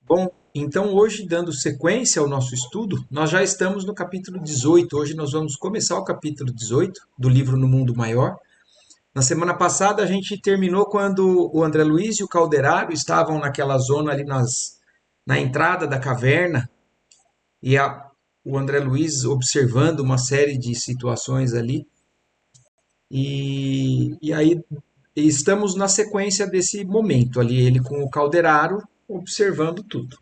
Bom, então hoje, dando sequência ao nosso estudo, nós já estamos no capítulo 18. Hoje nós vamos começar o capítulo 18 do livro No Mundo Maior. Na semana passada a gente terminou quando o André Luiz e o Calderaro estavam naquela zona ali na entrada da caverna e o André Luiz observando uma série de situações ali. E aí estamos na sequência desse momento ali, ele com o Calderaro observando tudo.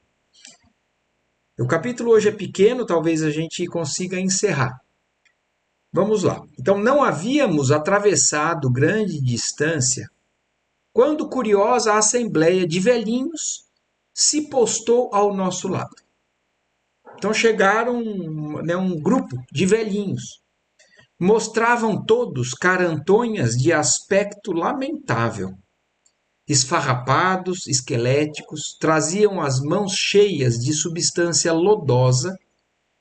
O capítulo hoje é pequeno, talvez a gente consiga encerrar. Vamos lá. Então, não havíamos atravessado grande distância quando curiosa assembleia de velhinhos se postou ao nosso lado. Então chegaram, né, um grupo de velhinhos. Mostravam todos carantonhas de aspecto lamentável. Esfarrapados, esqueléticos, traziam as mãos cheias de substância lodosa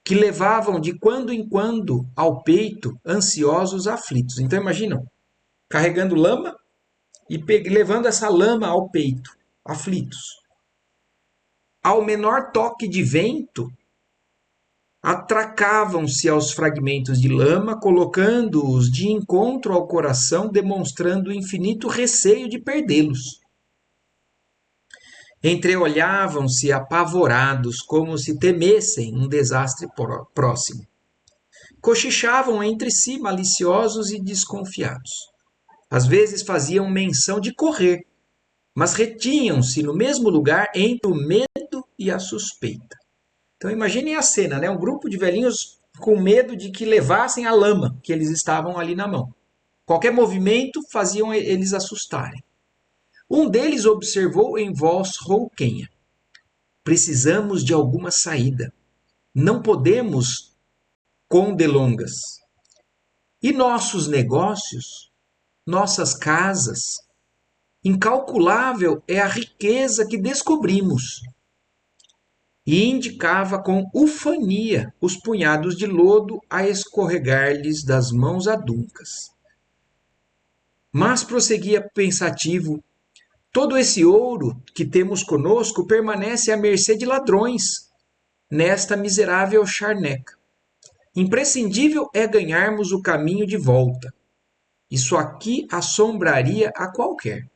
que levavam de quando em quando ao peito ansiosos aflitos. Então imaginam, carregando lama e levando essa lama ao peito, aflitos. Ao menor toque de vento, atracavam-se aos fragmentos de lama, colocando-os de encontro ao coração, demonstrando infinito receio de perdê-los. Entreolhavam-se apavorados, como se temessem um desastre próximo. Cochichavam entre si, maliciosos e desconfiados. Às vezes faziam menção de correr, mas retinham-se no mesmo lugar entre o medo e a suspeita. Então imaginem a cena, né? Um grupo de velhinhos com medo de que levassem a lama que eles estavam ali na mão. Qualquer movimento faziam eles assustarem. Um deles observou em voz rouquenha: precisamos de alguma saída. Não podemos com delongas. E nossos negócios, nossas casas, incalculável é a riqueza que descobrimos. E indicava com ufania os punhados de lodo a escorregar-lhes das mãos aduncas. Mas prosseguia pensativo: todo esse ouro que temos conosco permanece à mercê de ladrões nesta miserável charneca. Imprescindível é ganharmos o caminho de volta. Isso aqui assombraria a qualquer.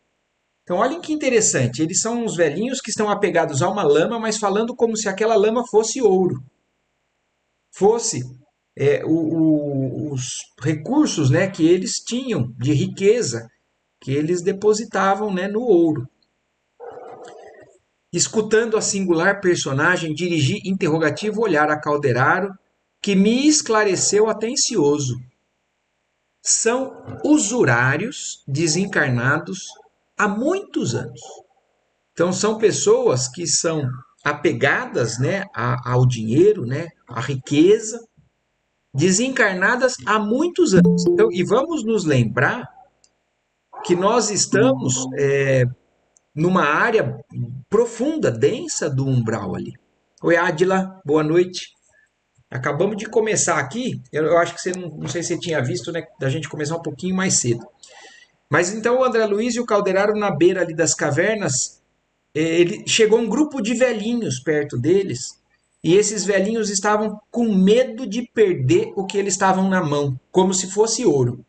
Então, olhem que interessante. Eles são uns velhinhos que estão apegados a uma lama, mas falando como se aquela lama fosse ouro. Fosse os recursos, né, que eles tinham de riqueza, que eles depositavam, né, no ouro. Escutando a singular personagem, dirigi interrogativo olhar a Calderaro, que me esclareceu atencioso. São usurários desencarnados há muitos anos. Então são pessoas que são apegadas, né, ao dinheiro, né, à riqueza, desencarnadas há muitos anos. Então, e vamos nos lembrar que nós estamos numa área profunda, densa do umbral ali. Oi, Adila, boa noite. Acabamos de começar aqui, eu acho que você não sei se você tinha visto, né, da gente começar um pouquinho mais cedo. Mas então o André Luiz e o Calderaro na beira ali das cavernas, ele chegou um grupo de velhinhos perto deles, e esses velhinhos estavam com medo de perder o que eles estavam na mão, como se fosse ouro.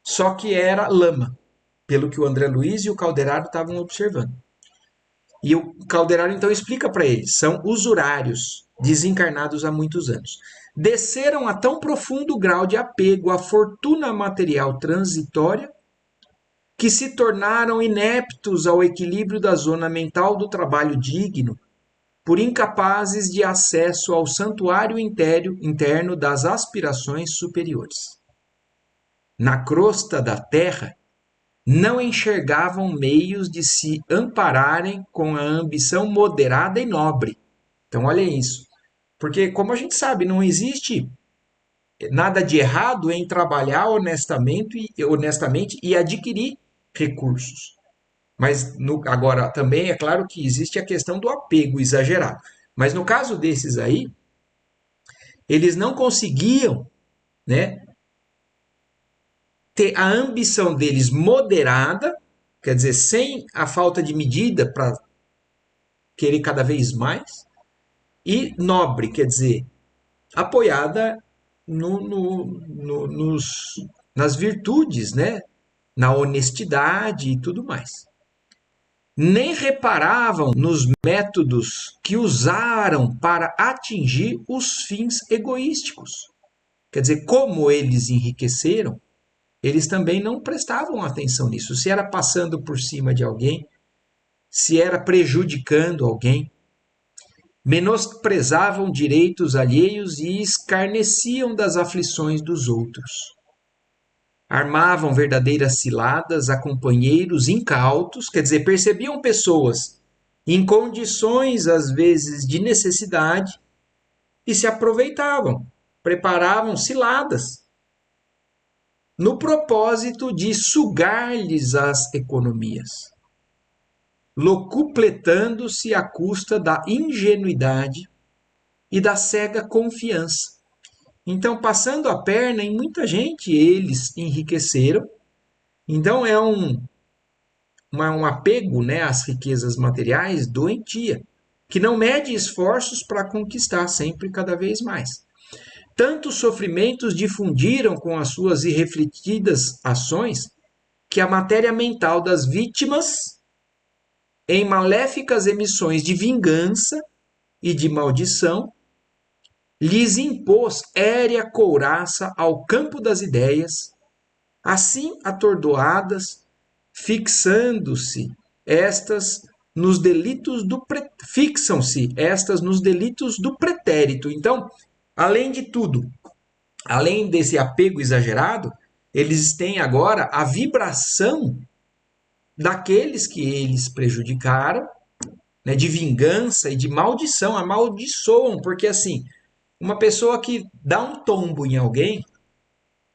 Só que era lama, pelo que o André Luiz e o Calderaro estavam observando. E o Calderaro então explica para eles: são usurários, desencarnados há muitos anos. Desceram a tão profundo grau de apego à fortuna material transitória que se tornaram ineptos ao equilíbrio da zona mental do trabalho digno, por incapazes de acesso ao santuário interno das aspirações superiores. Na crosta da terra, não enxergavam meios de se ampararem com a ambição moderada e nobre. Então, olhem isso. Porque, como a gente sabe, não existe nada de errado em trabalhar honestamente e adquirir recursos. Mas agora também é claro que existe a questão do apego exagerado. Mas no caso desses aí, eles não conseguiam, né, ter a ambição deles moderada, quer dizer, sem a falta de medida para querer cada vez mais, e nobre, quer dizer, apoiada nas virtudes, né? Na honestidade e tudo mais. Nem reparavam nos métodos que usaram para atingir os fins egoísticos. Quer dizer, como eles enriqueceram, eles também não prestavam atenção nisso. Se era passando por cima de alguém, se era prejudicando alguém, menosprezavam direitos alheios e escarneciam das aflições dos outros. Armavam verdadeiras ciladas a companheiros incautos, quer dizer, percebiam pessoas em condições, às vezes, de necessidade e se aproveitavam, preparavam ciladas no propósito de sugar-lhes as economias, locupletando-se à custa da ingenuidade e da cega confiança. Então, passando a perna em muita gente, eles enriqueceram. Então, é um apego, né, às riquezas materiais doentia, que não mede esforços para conquistar sempre cada vez mais. Tantos sofrimentos difundiram com as suas irrefletidas ações que a matéria mental das vítimas, em maléficas emissões de vingança e de maldição, lhes impôs érea couraça ao campo das ideias, assim atordoadas, fixando-se estas nos delitos do fixam-se estas nos delitos do pretérito. Então, além de tudo, além desse apego exagerado, eles têm agora a vibração daqueles que eles prejudicaram, né, de vingança e de maldição, amaldiçoam, porque assim, uma pessoa que dá um tombo em alguém,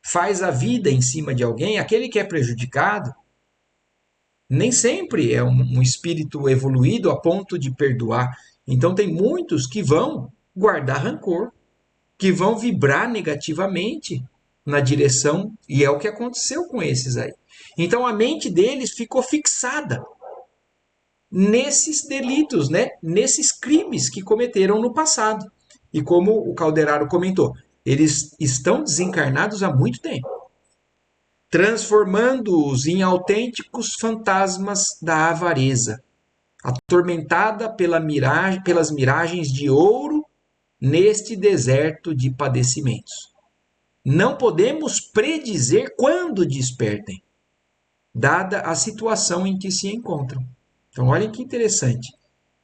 faz a vida em cima de alguém, aquele que é prejudicado, nem sempre é um espírito evoluído a ponto de perdoar. Então, tem muitos que vão guardar rancor, que vão vibrar negativamente na direção, e é o que aconteceu com esses aí. Então, a mente deles ficou fixada nesses delitos, né? Nesses crimes que cometeram no passado. E como o Calderaro comentou, eles estão desencarnados há muito tempo, transformando-os em autênticos fantasmas da avareza, atormentada pelas miragens de ouro neste deserto de padecimentos. Não podemos predizer quando despertem, dada a situação em que se encontram. Então, olhem que interessante.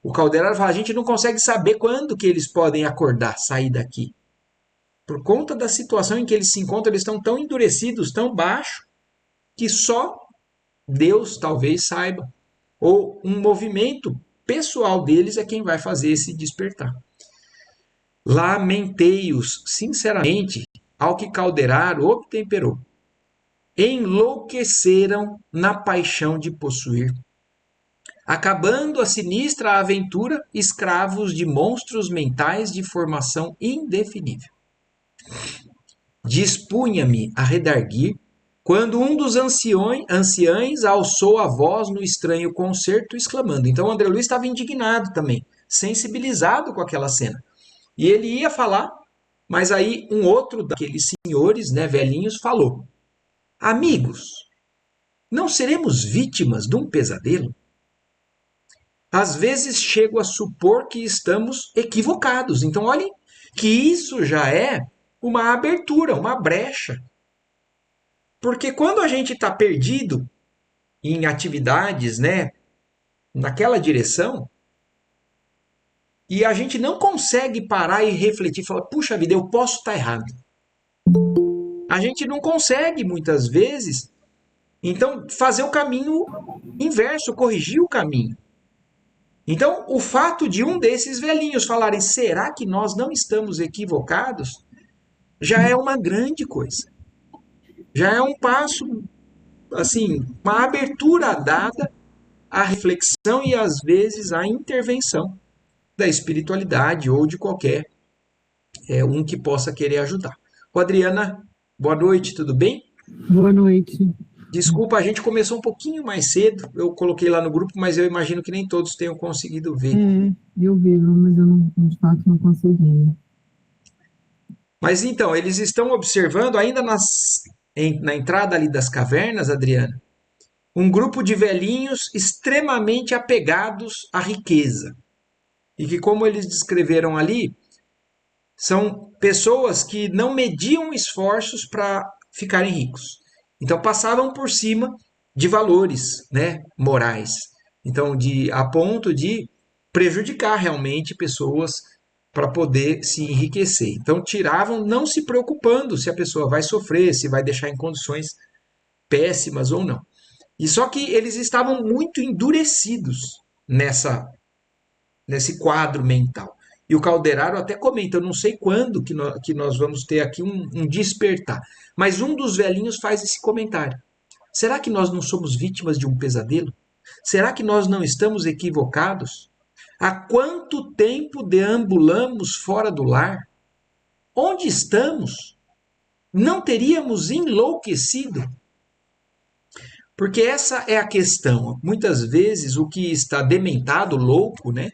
O Calderaro fala, a gente não consegue saber quando que eles podem acordar, sair daqui. Por conta da situação em que eles se encontram, eles estão tão endurecidos, tão baixos, que só Deus talvez saiba. Ou um movimento pessoal deles é quem vai fazer esse despertar. Lamentei-os, sinceramente, ao que Calderaro obtemperou. Enlouqueceram na paixão de possuir, acabando a sinistra aventura escravos de monstros mentais de formação indefinível. Dispunha-me a redarguir, quando um dos anciães alçou a voz no estranho concerto, exclamando. Então, André Luiz estava indignado também, sensibilizado com aquela cena. E ele ia falar, mas aí um outro daqueles senhores, né, velhinhos, falou: Amigos, não seremos vítimas de um pesadelo? Às vezes chego a supor que estamos equivocados. Então, olhem que isso já é uma abertura, uma brecha. Porque quando a gente está perdido em atividades, né, naquela direção, e a gente não consegue parar e refletir, falar, puxa vida, eu posso estar errado. A gente não consegue, muitas vezes, então, fazer o caminho inverso, corrigir o caminho. Então, o fato de um desses velhinhos falarem, será que nós não estamos equivocados? Já é uma grande coisa. Já é um passo, assim, uma abertura dada à reflexão e, às vezes, à intervenção da espiritualidade ou de qualquer um que possa querer ajudar. Ô, Adriana, boa noite, tudo bem? Boa noite. Desculpa, a gente começou um pouquinho mais cedo. Eu coloquei lá no grupo, mas eu imagino que nem todos tenham conseguido ver. É, eu vi, mas eu não, de fato não consegui. Mas então, eles estão observando ainda na entrada ali das cavernas, Adriana, um grupo de velhinhos extremamente apegados à riqueza. E que, como eles descreveram ali, são pessoas que não mediam esforços para ficarem ricos. Então passavam por cima de valores, né, morais. Então a ponto de prejudicar realmente pessoas para poder se enriquecer. Então tiravam não se preocupando se a pessoa vai sofrer, se vai deixar em condições péssimas ou não. E só que eles estavam muito endurecidos nesse quadro mental. E o Calderaro até comenta, eu não sei quando que nós vamos ter aqui um despertar, mas um dos velhinhos faz esse comentário. Será que nós não somos vítimas de um pesadelo? Será que nós não estamos equivocados? Há quanto tempo deambulamos fora do lar? Onde estamos? Não teríamos enlouquecido? Porque essa é a questão. Muitas vezes o que está dementado, louco, né?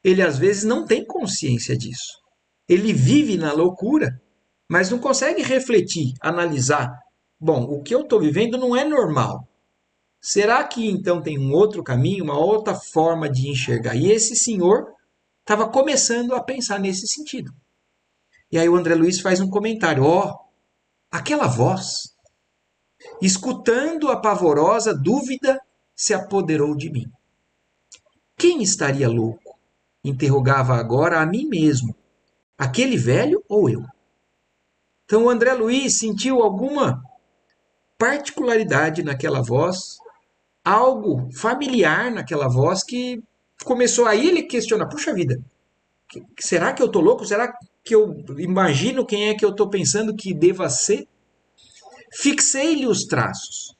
Ele às vezes não tem consciência disso. Ele vive na loucura, mas não consegue refletir, analisar. Bom, o que eu estou vivendo não é normal. Será que então tem um outro caminho, uma outra forma de enxergar? E esse senhor estava começando a pensar nesse sentido. E aí o André Luiz faz um comentário: ó, oh, aquela voz, escutando a pavorosa dúvida, se apoderou de mim. Quem estaria louco? Interrogava agora a mim mesmo. Aquele velho ou eu? Então o André Luiz sentiu alguma particularidade naquela voz, algo familiar naquela voz que começou aí ele questionar, puxa vida, será que eu tô louco? Será que eu imagino quem é que eu estou pensando que deva ser? Fixei-lhe os traços.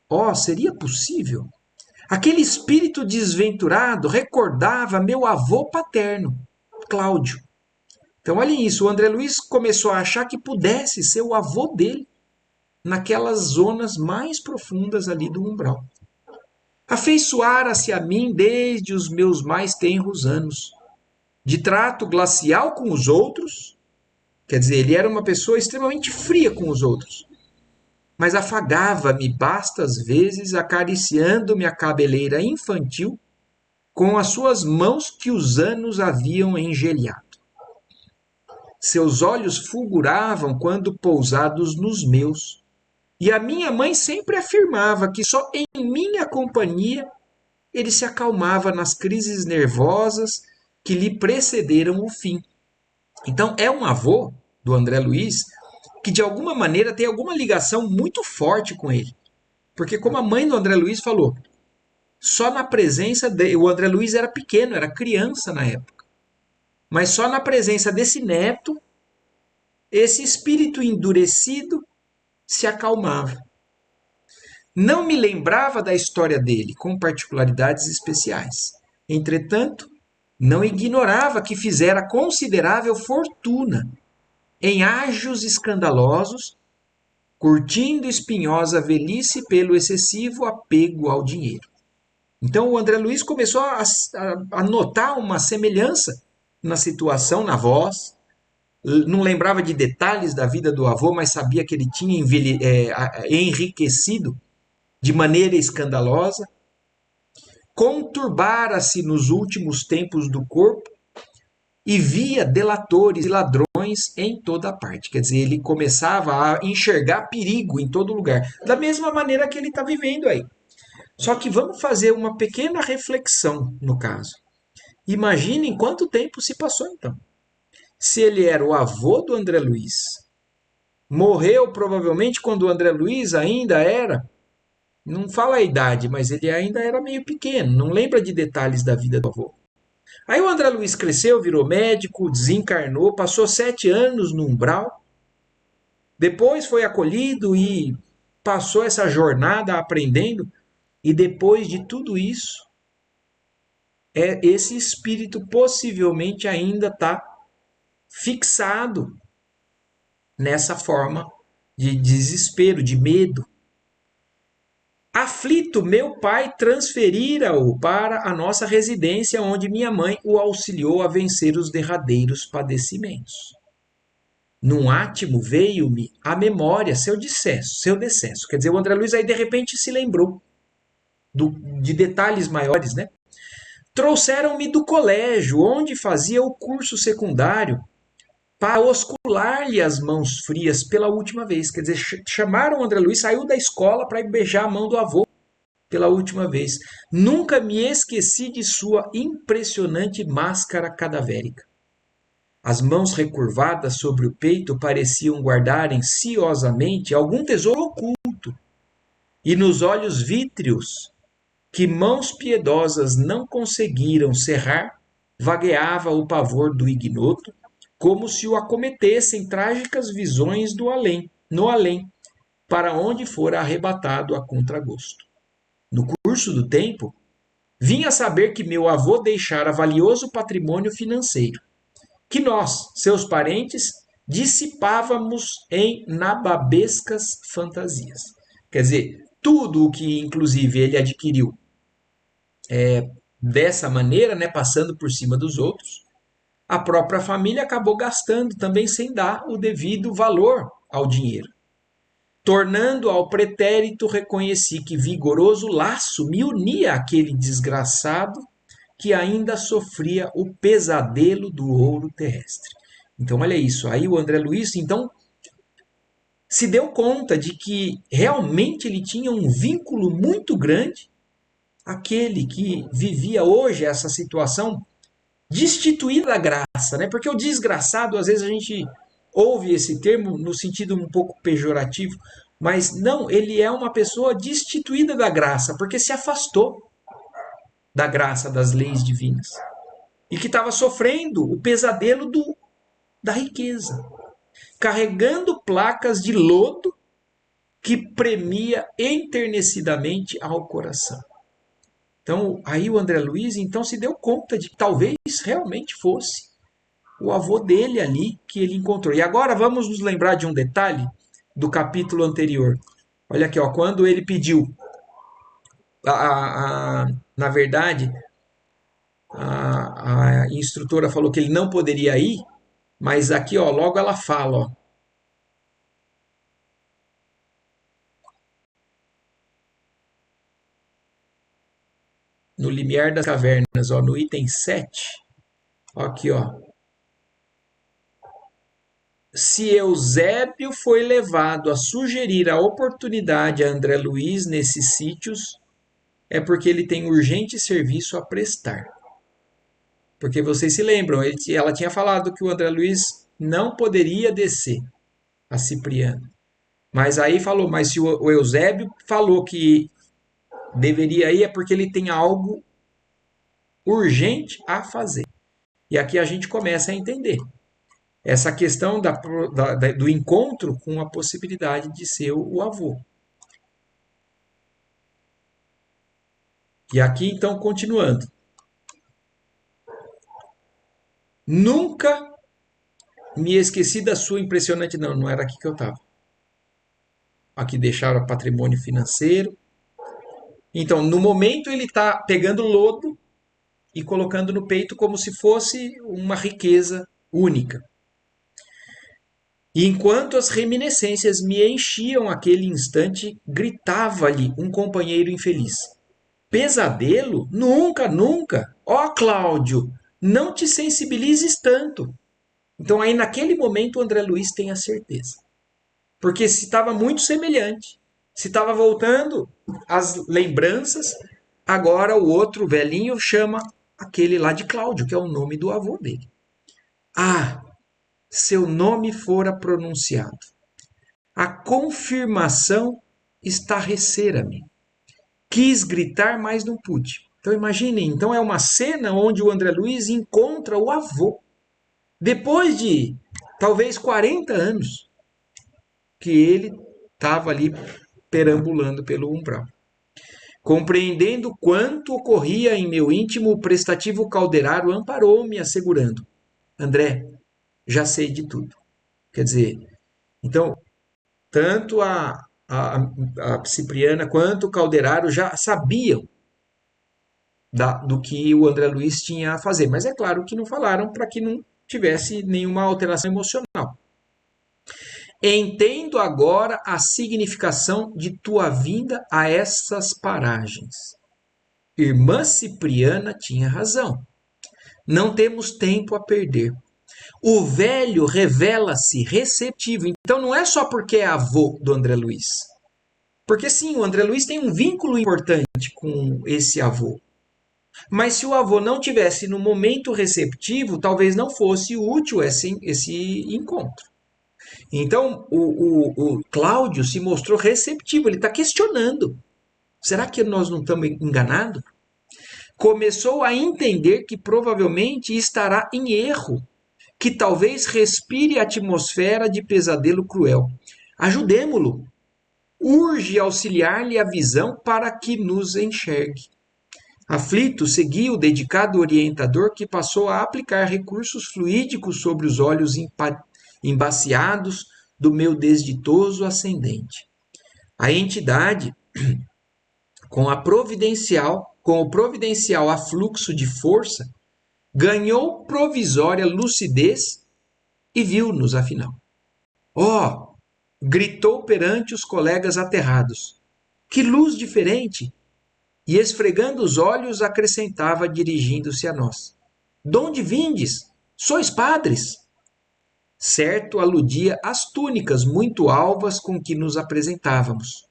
Oh, seria possível? Aquele espírito desventurado recordava meu avô paterno, Cláudio. Então, olhem isso, o André Luiz começou a achar que pudesse ser o avô dele naquelas zonas mais profundas ali do umbral. Afeiçoara-se a mim desde os meus mais tenros anos, de trato glacial com os outros, quer dizer, ele era uma pessoa extremamente fria com os outros, mas afagava-me bastas vezes acariciando-me a cabeleira infantil com as suas mãos que os anos haviam engelhado. Seus olhos fulguravam quando pousados nos meus, e a minha mãe sempre afirmava que só em minha companhia ele se acalmava nas crises nervosas que lhe precederam o fim. Então, é um avô do André Luiz que, de alguma maneira, tem alguma ligação muito forte com ele. Porque, como a mãe do André Luiz falou, só na presença dele, o André Luiz era pequeno, era criança na época, mas só na presença desse neto, esse espírito endurecido se acalmava. Não me lembrava da história dele, com particularidades especiais. Entretanto, não ignorava que fizera considerável fortuna em ágios escandalosos, curtindo espinhosa velhice pelo excessivo apego ao dinheiro. Então o André Luiz começou a notar uma semelhança na situação, na voz. Não lembrava de detalhes da vida do avô, mas sabia que ele tinha enriquecido de maneira escandalosa. Conturbara-se nos últimos tempos do corpo e via delatores e ladrões em toda parte. Quer dizer, ele começava a enxergar perigo em todo lugar, da mesma maneira que ele está vivendo aí. Só que vamos fazer uma pequena reflexão no caso. Imaginem quanto tempo se passou então. Se ele era o avô do André Luiz, morreu provavelmente quando o André Luiz ainda era, não fala a idade, mas ele ainda era meio pequeno, não lembra de detalhes da vida do avô. Aí o André Luiz cresceu, virou médico, desencarnou, passou 7 anos no umbral, depois foi acolhido e passou essa jornada aprendendo, e depois de tudo isso, esse espírito possivelmente ainda está fixado nessa forma de desespero, de medo. Aflito, meu pai transferira-o para a nossa residência, onde minha mãe o auxiliou a vencer os derradeiros padecimentos. Num átimo veio-me à memória seu decesso. Quer dizer, o André Luiz aí de repente se lembrou de detalhes maiores, né? Trouxeram-me do colégio, onde fazia o curso secundário, para oscular-lhe as mãos frias pela última vez. Quer dizer, chamaram o André Luiz, saiu da escola para ir beijar a mão do avô pela última vez. Nunca me esqueci de sua impressionante máscara cadavérica. As mãos recurvadas sobre o peito pareciam guardar ansiosamente algum tesouro oculto, e nos olhos vítreos, que mãos piedosas não conseguiram cerrar, vagueava o pavor do ignoto, como se o acometessem trágicas visões do além, no além, para onde fora arrebatado a contragosto. No curso do tempo, vim a saber que meu avô deixara valioso patrimônio financeiro, que nós, seus parentes, dissipávamos em nababescas fantasias. Quer dizer, tudo o que, inclusive, ele adquiriu dessa maneira, né, passando por cima dos outros, a própria família acabou gastando também sem dar o devido valor ao dinheiro. Tornando ao pretérito, reconheci que vigoroso laço me unia àquele desgraçado que ainda sofria o pesadelo do ouro terrestre. Então, olha isso. Aí o André Luiz, então, se deu conta de que realmente ele tinha um vínculo muito grande, aquele que vivia hoje essa situação destituída da graça, né? Porque o desgraçado, às vezes a gente ouve esse termo no sentido um pouco pejorativo, mas não, ele é uma pessoa destituída da graça, porque se afastou da graça das leis divinas e que estava sofrendo o pesadelo da riqueza, carregando placas de lodo que premia enternecidamente ao coração. Então, aí o André Luiz então se deu conta de que talvez realmente fosse o avô dele ali que ele encontrou. E agora vamos nos lembrar de um detalhe do capítulo anterior. Olha aqui, ó, quando ele pediu, na verdade, a instrutora falou que ele não poderia ir, mas aqui, ó, logo ela fala, ó, no limiar das cavernas, ó, no item 7, ó, aqui, ó. Se Eusébio foi levado a sugerir a oportunidade a André Luiz nesses sítios, é porque ele tem urgente serviço a prestar. Porque vocês se lembram, ela tinha falado que o André Luiz não poderia descer a Cipriano. Mas aí falou, mas se o Eusébio falou que deveria ir, é porque ele tem algo urgente a fazer. E aqui a gente começa a entender essa questão do encontro com a possibilidade de ser o avô. E aqui, então, continuando. Nunca me esqueci da sua impressionante. Não, não era aqui que eu estava. Aqui deixaram patrimônio financeiro. Então, no momento, ele está pegando lodo e colocando no peito como se fosse uma riqueza única. E enquanto as reminiscências me enchiam aquele instante, gritava-lhe um companheiro infeliz: Pesadelo? Nunca, nunca! Ó Cláudio, não te sensibilizes tanto. Então aí naquele momento o André Luiz tem a certeza. Porque se estava muito semelhante, se estava voltando as lembranças, agora o outro velhinho chama aquele lá de Cláudio, que é o nome do avô dele. Ah, seu nome fora pronunciado. A confirmação estarrecera-me. Quis gritar, mas não pude. Então imaginem, então é uma cena onde o André Luiz encontra o avô. Depois de talvez 40 anos que ele estava ali perambulando pelo umbral. Compreendendo quanto ocorria em meu íntimo, o prestativo Calderaro amparou-me, assegurando: André, já sei de tudo. Quer dizer, então, tanto a, a Cipriana quanto o Calderaro já sabiam do que o André Luiz tinha a fazer, mas é claro que não falaram para que não tivesse nenhuma alteração emocional. Entendo agora a significação de tua vinda a essas paragens. Irmã Cipriana tinha razão. Não temos tempo a perder. O velho revela-se receptivo. Então não é só porque é avô do André Luiz. Porque sim, o André Luiz tem um vínculo importante com esse avô. Mas se o avô não tivesse no momento receptivo, talvez não fosse útil esse encontro. Então o Cláudio se mostrou receptivo, ele está questionando. Será que nós não estamos enganados? Começou a entender que provavelmente estará em erro, que talvez respire a atmosfera de pesadelo cruel. Ajudemo-lo. Urge auxiliar-lhe a visão para que nos enxergue. Aflito, segui o dedicado orientador que passou a aplicar recursos fluídicos sobre os olhos embaciados do meu desditoso ascendente. A entidade, com o providencial afluxo de força, ganhou provisória lucidez e viu-nos afinal. Oh! Gritou perante os colegas aterrados. Que luz diferente! E esfregando os olhos, acrescentava, dirigindo-se a nós: Donde vindes? Sois padres? Certo aludia às túnicas muito alvas com que nos apresentávamos.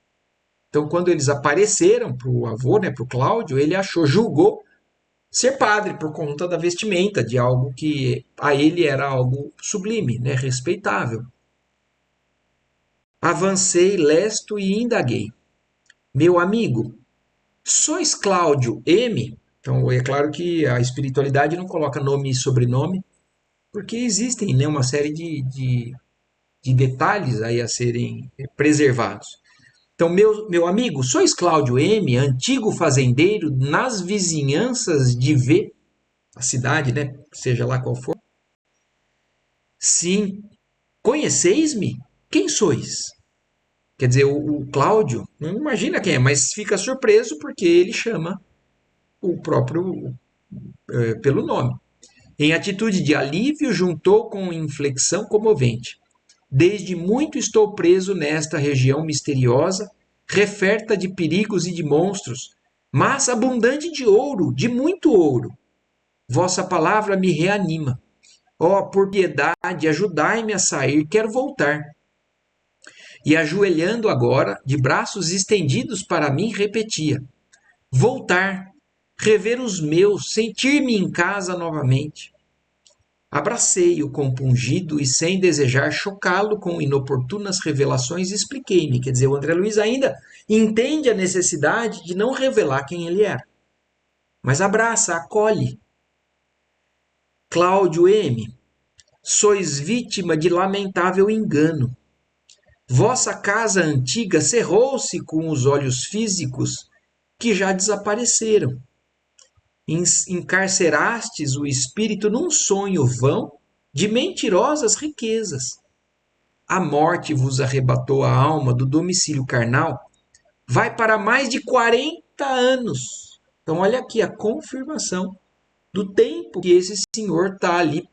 Então, quando eles apareceram para o avô, né, para o Cláudio, ele julgou ser padre por conta da vestimenta, de algo que a ele era algo sublime, né, respeitável. Avancei lesto e indaguei. Meu amigo, sois Cláudio M? Então, é claro que a espiritualidade não coloca nome e sobrenome, porque existem, né, uma série de detalhes aí a serem preservados. Então, meu amigo, sois Cláudio M, antigo fazendeiro nas vizinhanças de V, a cidade, né, seja lá qual for? Sim. Conheceis-me? Quem sois? Quer dizer, o Cláudio, não imagina quem é, mas fica surpreso porque ele chama o próprio pelo nome. Em atitude de alívio, juntou com inflexão comovente. Desde muito estou preso nesta região misteriosa, referta de perigos e de monstros, mas abundante de ouro, de muito ouro. Vossa palavra me reanima. Ó, oh, por piedade, ajudai-me a sair, quero voltar. E ajoelhando agora, de braços estendidos para mim, repetia: voltar, rever os meus, sentir-me em casa novamente. Abracei-o compungido e, sem desejar chocá-lo com inoportunas revelações, expliquei-me. Quer dizer, o André Luiz ainda entende a necessidade de não revelar quem ele era. Mas abraça, acolhe. Cláudio M., sois vítima de lamentável engano. Vossa casa antiga cerrou-se com os olhos físicos que já desapareceram. Encarcerastes o espírito num sonho vão de mentirosas riquezas. A morte vos arrebatou a alma do domicílio carnal, vai para mais de 40 anos. Então, olha aqui a confirmação do tempo que esse senhor está ali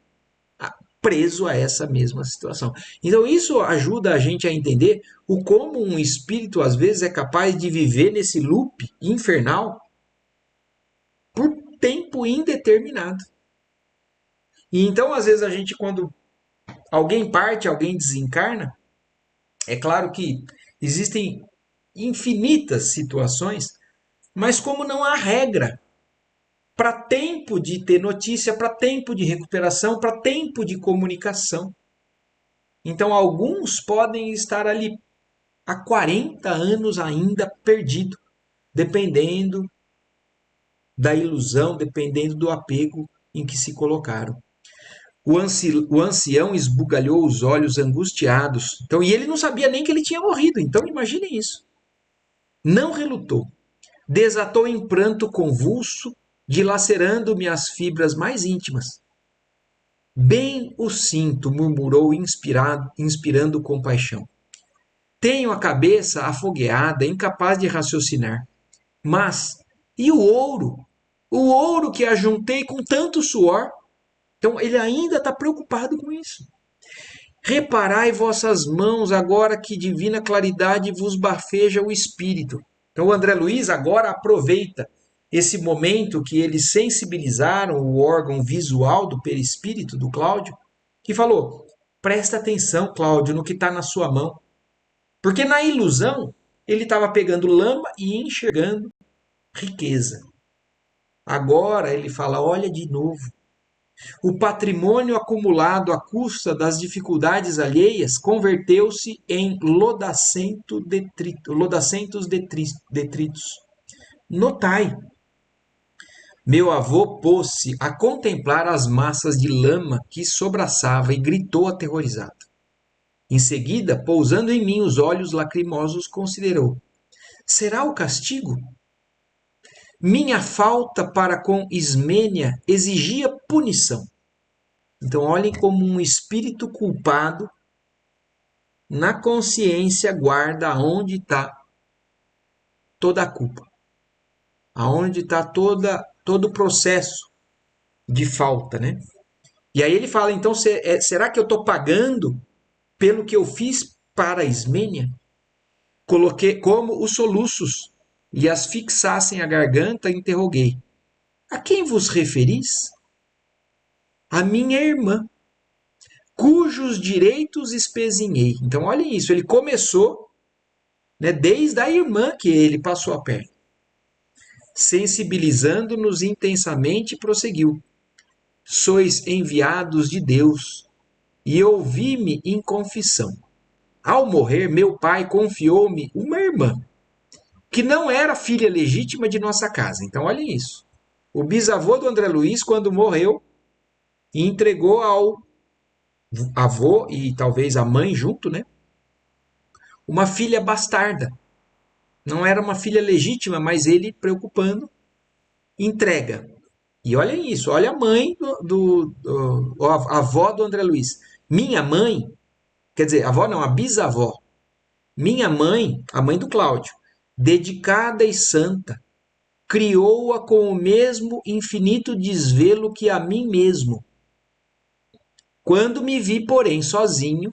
preso a essa mesma situação. Então, isso ajuda a gente a entender o como um espírito, às vezes, é capaz de viver nesse loop infernal por tempo indeterminado. E então, às vezes, a gente, quando alguém parte, alguém desencarna, é claro que existem infinitas situações, mas como não há regra para tempo de ter notícia, para tempo de recuperação, para tempo de comunicação. Então, alguns podem estar ali há 40 anos ainda perdido, dependendo da ilusão, dependendo do apego em que se colocaram. O ancião esbugalhou os olhos angustiados. Então, e ele não sabia nem que ele tinha morrido. Então, imaginem isso. Não relutou. Desatou em pranto convulso, dilacerando-me as fibras mais íntimas. Bem o sinto, murmurou inspirando compaixão. Tenho a cabeça afogueada, incapaz de raciocinar. Mas, e o ouro? O ouro que ajuntei com tanto suor? Então, ele ainda está preocupado com isso. Reparai vossas mãos, agora que divina claridade vos bafeja o espírito. Então, o André Luiz agora aproveita esse momento que eles sensibilizaram o órgão visual do perispírito do Cláudio, que falou: presta atenção, Cláudio, no que está na sua mão. Porque na ilusão, ele estava pegando lama e enxergando riqueza. Agora ele fala: olha de novo. O patrimônio acumulado à custa das dificuldades alheias converteu-se em lodacentos detritos. Notai, meu avô pôs-se a contemplar as massas de lama que sobraçava e gritou aterrorizado. Em seguida, pousando em mim os olhos lacrimosos, considerou: será o castigo? Minha falta para com Ismênia exigia punição. Então, olhem como um espírito culpado na consciência guarda aonde está toda a culpa, aonde está todo o processo de falta, né? E aí ele fala, então, será que eu estou pagando pelo que eu fiz para a Ismênia? Coloquei como os soluços lhe asfixassem a garganta, interroguei: a quem vos referis? A minha irmã, cujos direitos espezinhei. Então, olhem isso, ele começou, né, desde a irmã que ele passou a perna. Sensibilizando-nos intensamente, prosseguiu: sois enviados de Deus, e ouvi-me em confissão. Ao morrer, meu pai confiou-me uma irmã, que não era filha legítima de nossa casa. Então, olhem isso. O bisavô do André Luiz, quando morreu, entregou ao avô e talvez a mãe junto, né? Uma filha bastarda. Não era uma filha legítima, mas ele, preocupando, entrega. E olhem isso, olha a mãe a avó do André Luiz. Minha mãe, quer dizer, avó não, a bisavó. Minha mãe, a mãe do Cláudio, dedicada e santa, criou-a com o mesmo infinito desvelo que a mim mesmo. Quando me vi, porém, sozinho,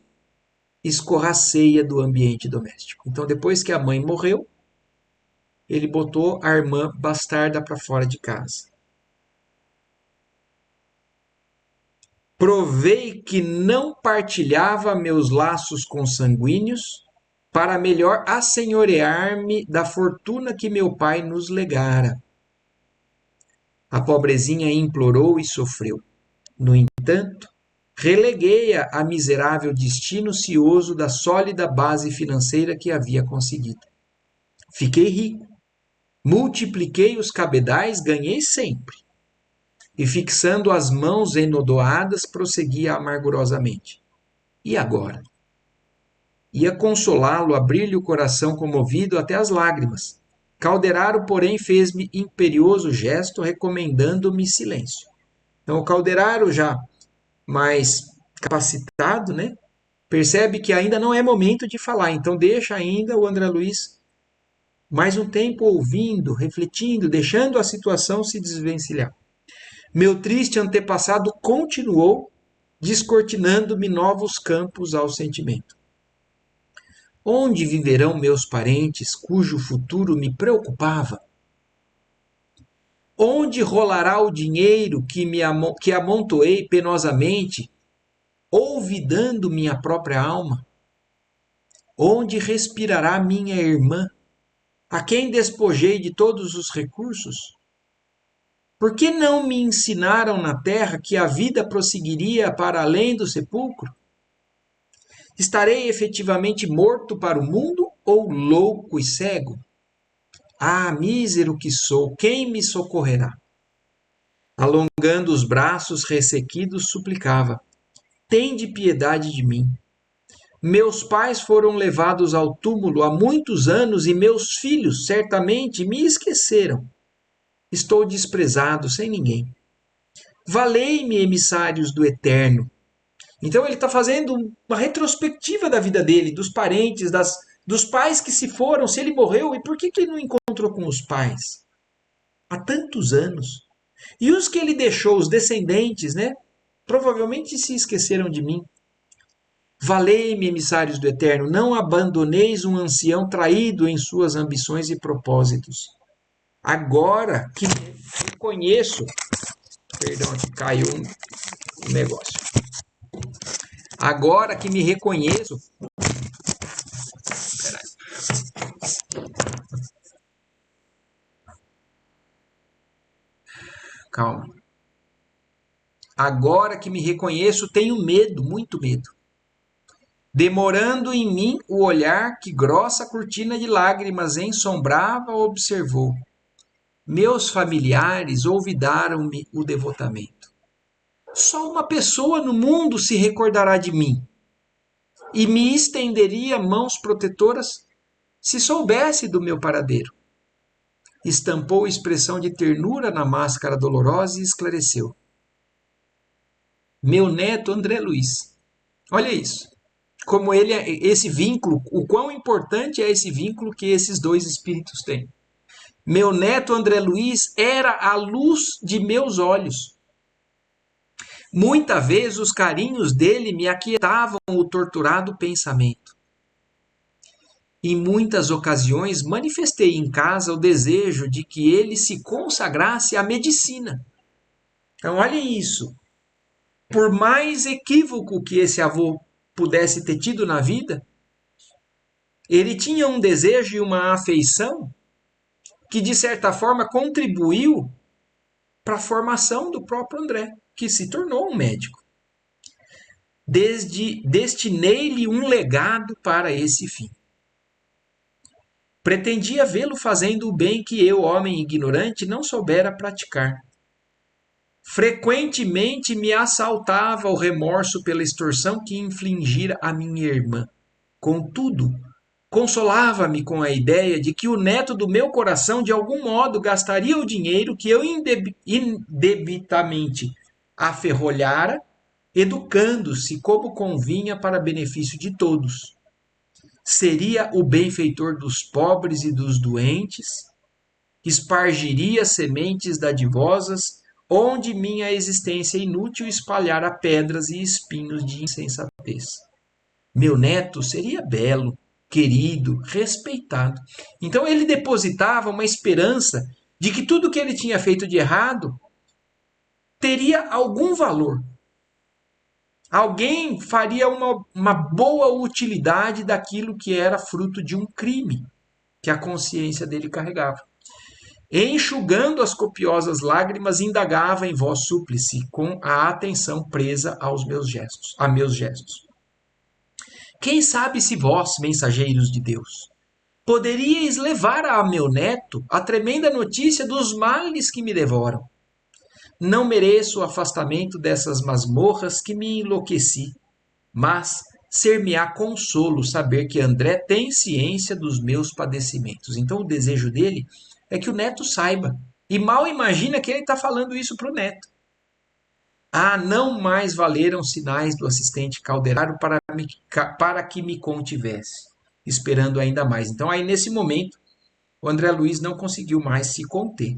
escorraceia do ambiente doméstico. Então, depois que a mãe morreu, ele botou a irmã bastarda para fora de casa. Provei que não partilhava meus laços consanguíneos para melhor assenhorear-me da fortuna que meu pai nos legara. A pobrezinha implorou e sofreu. No entanto, releguei-a a miserável destino cioso da sólida base financeira que havia conseguido. Fiquei rico, multipliquei os cabedais, ganhei sempre. E fixando as mãos enodoadas, prosseguia amargurosamente. E agora? Ia consolá-lo, abrir-lhe o coração comovido até as lágrimas. Calderaro, porém, fez-me imperioso gesto, recomendando-me silêncio. Então, o Calderaro, já mais capacitado, né, percebe que ainda não é momento de falar. Então, deixa ainda o André Luiz mais um tempo ouvindo, refletindo, deixando a situação se desvencilhar. Meu triste antepassado continuou, descortinando-me novos campos ao sentimento. Onde viverão meus parentes, cujo futuro me preocupava? Onde rolará o dinheiro que amontoei penosamente, olvidando minha própria alma? Onde respirará minha irmã, a quem despojei de todos os recursos? Por que não me ensinaram na terra que a vida prosseguiria para além do sepulcro? Estarei efetivamente morto para o mundo ou louco e cego? Ah, mísero que sou, quem me socorrerá? Alongando os braços ressequidos, suplicava: tende piedade de mim. Meus pais foram levados ao túmulo há muitos anos e meus filhos certamente me esqueceram. Estou desprezado, sem ninguém. Valei-me, emissários do Eterno. Então ele está fazendo uma retrospectiva da vida dele, dos parentes, Dos pais que se foram, se ele morreu, e por que ele não encontrou com os pais? Há tantos anos. E os que ele deixou, os descendentes, né? Provavelmente se esqueceram de mim. Valei-me, emissários do Eterno, não abandoneis um ancião traído em suas ambições e propósitos. Agora que reconheço, perdão, aqui caiu um negócio. Agora que me reconheço, calma. Agora que me reconheço, tenho medo, muito medo. Demorando em mim o olhar que grossa cortina de lágrimas ensombrava, observou. Meus familiares olvidaram-me o devotamento. Só uma pessoa no mundo se recordará de mim e me estenderia mãos protetoras se soubesse do meu paradeiro. Estampou expressão de ternura na máscara dolorosa e esclareceu. Meu neto André Luiz. Olha isso. Como ele, esse vínculo, o quão importante é esse vínculo que esses dois espíritos têm. Meu neto André Luiz era a luz de meus olhos. Muita vez os carinhos dele me aquietavam o torturado pensamento. Em muitas ocasiões manifestei em casa o desejo de que ele se consagrasse à medicina. Então, olhem isso. Por mais equívoco que esse avô pudesse ter tido na vida, ele tinha um desejo e uma afeição que, de certa forma, contribuiu para a formação do próprio André, que se tornou um médico. Destinei-lhe um legado para esse fim. Pretendia vê-lo fazendo o bem que eu, homem ignorante, não soubera praticar. Frequentemente me assaltava o remorso pela extorsão que infligira a minha irmã. Contudo, consolava-me com a ideia de que o neto do meu coração de algum modo gastaria o dinheiro que eu indebitamente aferrolhara, educando-se como convinha para benefício de todos. Seria o benfeitor dos pobres e dos doentes, espargiria sementes dadivosas, onde minha existência inútil espalhara pedras e espinhos de insensatez. Meu neto seria belo, querido, respeitado. Então ele depositava uma esperança de que tudo que ele tinha feito de errado teria algum valor. Alguém faria uma boa utilidade daquilo que era fruto de um crime que a consciência dele carregava. Enxugando as copiosas lágrimas, indagava em voz súplice, com a atenção presa aos meus gestos, a meus gestos. Quem sabe se vós, mensageiros de Deus, poderíeis levar a meu neto a tremenda notícia dos males que me devoram. Não mereço o afastamento dessas masmorras que me enlouqueci, mas ser-me-á consolo saber que André tem ciência dos meus padecimentos. Então o desejo dele é que o neto saiba. E mal imagina que ele está falando isso para o neto. Ah, não mais valeram sinais do assistente Calderaro para que me contivesse, esperando ainda mais. Então aí nesse momento, o André Luiz não conseguiu mais se conter.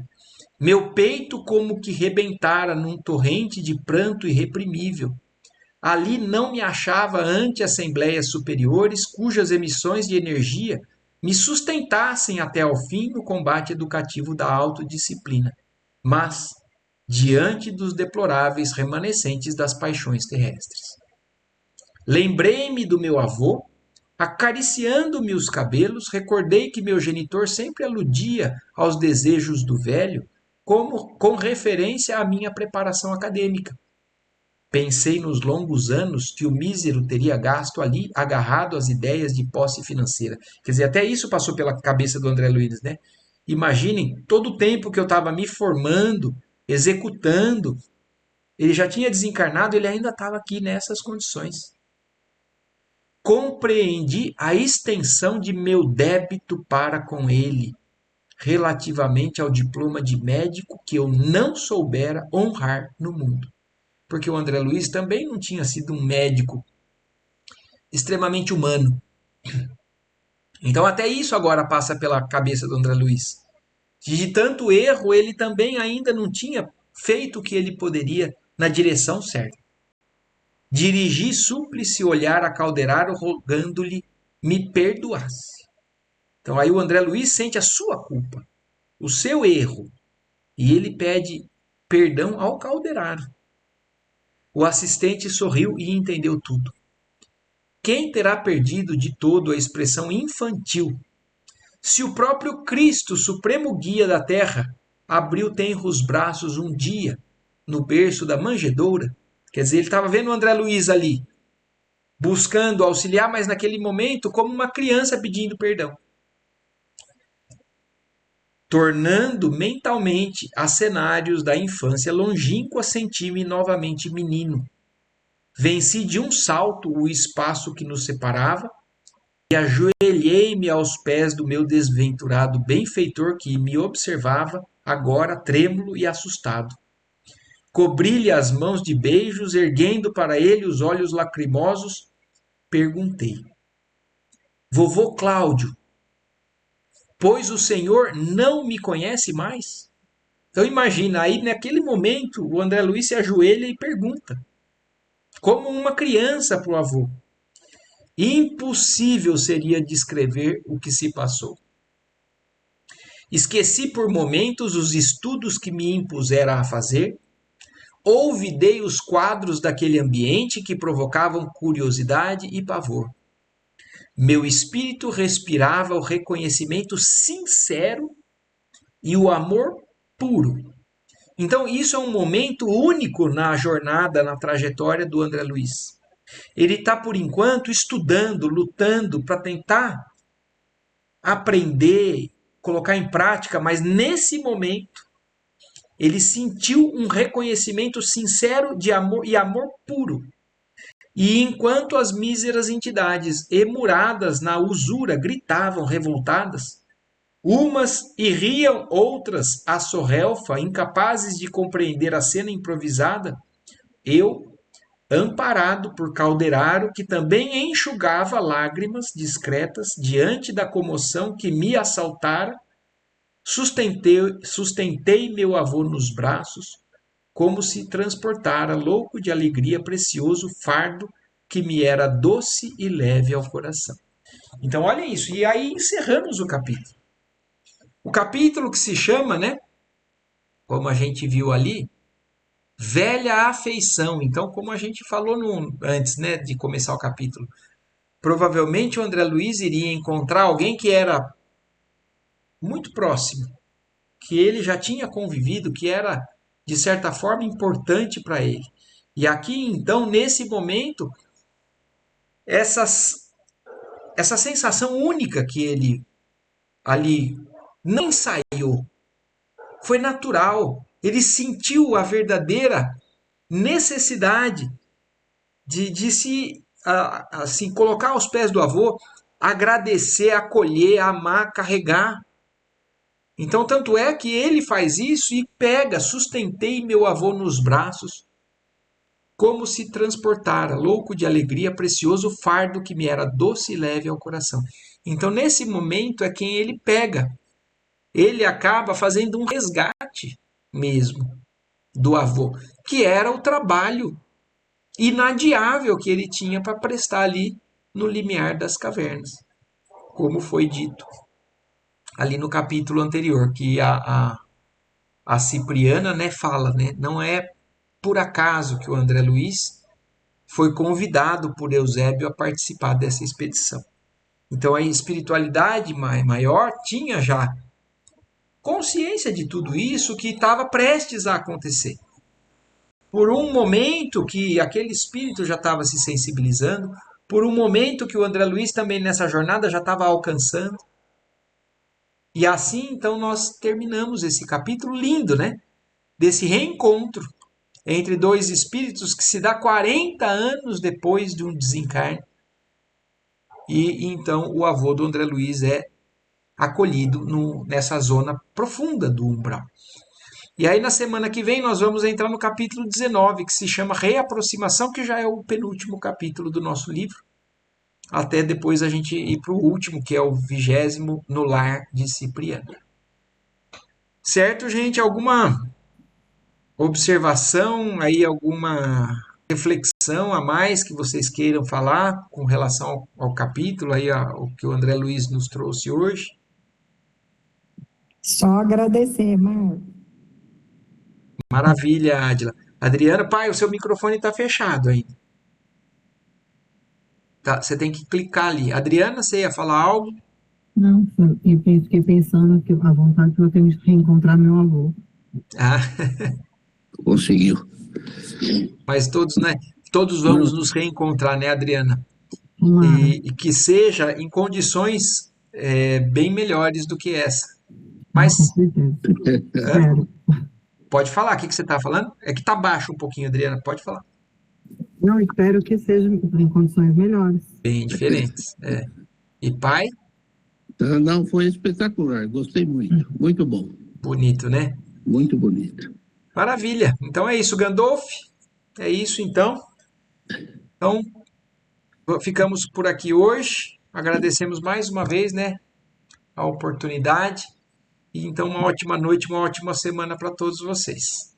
Meu peito como que rebentara num torrente de pranto irreprimível. Ali não me achava ante assembleias superiores cujas emissões de energia me sustentassem até ao fim no combate educativo da autodisciplina, mas diante dos deploráveis remanescentes das paixões terrestres. Lembrei-me do meu avô, acariciando-me os cabelos, recordei que meu genitor sempre aludia aos desejos do velho como com referência à minha preparação acadêmica. Pensei nos longos anos que o mísero teria gasto ali, agarrado às ideias de posse financeira. Quer dizer, até isso passou pela cabeça do André Luiz, né? Imaginem todo o tempo que eu estava me formando, executando. Ele já tinha desencarnado, ele ainda estava aqui nessas condições. Compreendi a extensão de meu débito para com ele, relativamente ao diploma de médico que eu não soubera honrar no mundo. Porque o André Luiz também não tinha sido um médico extremamente humano. Então até isso agora passa pela cabeça do André Luiz. De tanto erro, ele também ainda não tinha feito o que ele poderia na direção certa. Dirigi súplice olhar a Calderaro rogando-lhe me perdoasse. Então aí o André Luiz sente a sua culpa, o seu erro, e ele pede perdão ao Calderaro. O assistente sorriu e entendeu tudo. Quem terá perdido de todo a expressão infantil, se o próprio Cristo, supremo guia da terra, abriu tenros braços um dia no berço da manjedoura? Quer dizer, ele estava vendo o André Luiz ali, buscando auxiliar, mas naquele momento como uma criança pedindo perdão. Tornando mentalmente a cenários da infância longínqua, senti-me novamente menino. Venci de um salto o espaço que nos separava e ajoelhei-me aos pés do meu desventurado benfeitor que me observava, agora trêmulo e assustado. Cobri-lhe as mãos de beijos, erguendo para ele os olhos lacrimosos, perguntei: Vovô Cláudio, pois o senhor não me conhece mais? Então imagina, aí naquele momento o André Luiz se ajoelha e pergunta, como uma criança para o avô. Impossível seria descrever o que se passou. Esqueci por momentos os estudos que me impusera a fazer, olvidei os quadros daquele ambiente que provocavam curiosidade e pavor. Meu espírito respirava o reconhecimento sincero e o amor puro. Então, isso é um momento único na jornada, na trajetória do André Luiz. Ele está, por enquanto, estudando, lutando para tentar aprender, colocar em prática, mas nesse momento ele sentiu um reconhecimento sincero de amor e amor puro. E enquanto as míseras entidades emuradas na usura gritavam revoltadas, umas riam, outras a sorrelfa, incapazes de compreender a cena improvisada, eu, amparado por Calderaro, que também enxugava lágrimas discretas diante da comoção que me assaltara, sustentei meu avô nos braços, como se transportara, louco de alegria, precioso fardo que me era doce e leve ao coração. Então, olha isso. E aí encerramos o capítulo. O capítulo que se chama, né? Como a gente viu ali, velha afeição. Então, como a gente falou antes, né, de começar o capítulo, provavelmente o André Luiz iria encontrar alguém que era muito próximo, que ele já tinha convivido, que era de certa forma importante para ele. E aqui, então, nesse momento, essa sensação única que ele ali não ensaiou, foi natural. Ele sentiu a verdadeira necessidade de se assim, colocar aos pés do avô, agradecer, acolher, amar, carregar. Então, tanto é que ele faz isso e pega, sustentei meu avô nos braços, como se transportara, louco de alegria, precioso fardo que me era doce e leve ao coração. Então, nesse momento, é quem ele pega. Ele acaba fazendo um resgate mesmo do avô, que era o trabalho inadiável que ele tinha para prestar ali no limiar das cavernas, como foi dito ali no capítulo anterior, que a Cipriana, né, fala, né, não é por acaso que o André Luiz foi convidado por Eusébio a participar dessa expedição. Então a espiritualidade maior tinha já consciência de tudo isso que estava prestes a acontecer. Por um momento que aquele espírito já estava se sensibilizando, por um momento que o André Luiz também nessa jornada já estava alcançando. E assim, então, nós terminamos esse capítulo lindo, né? Desse reencontro entre dois espíritos que se dá 40 anos depois de um desencarne. E então o avô do André Luiz é acolhido nessa zona profunda do umbral. E aí, na semana que vem, nós vamos entrar no capítulo 19, que se chama Reaproximação, que já é o penúltimo capítulo do nosso livro, até depois a gente ir para o último, que é o 20º no lar de Cipriano. Certo, gente? Alguma observação aí, alguma reflexão a mais que vocês queiram falar com relação ao capítulo aí, ao que o André Luiz nos trouxe hoje? Só agradecer, Marco. Maravilha, Adila. Adriana, pai, o seu microfone está fechado ainda. Tá, você tem que clicar ali. Adriana, você ia falar algo? Não, fiquei pensando que a vontade que eu tenho de reencontrar meu avô. Ah, Conseguiu. mas todos, né? Todos vamos Não, nos reencontrar, né, Adriana? Tomara. E que seja em condições bem melhores do que essa. Ah, Mas com certeza. hã? Espero. Pode falar, o que que você está falando? É que tá baixo um pouquinho, Adriana, pode falar. Não, espero que seja em condições melhores. Bem diferentes. E pai, não, foi espetacular. Gostei muito. Muito bom. bonito, né? Muito bonito. Maravilha. Então é isso, Gandolf. É isso então. Então ficamos por aqui hoje. Agradecemos mais uma vez, né, a oportunidade. E então uma ótima noite, uma ótima semana para todos vocês.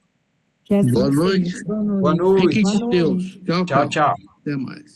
Que assim Boa que noite. seja. Boa Boa noite. Fiquem noite. Boa com noite. Deus. Tchau, Tchau, tchau. tchau. Até mais.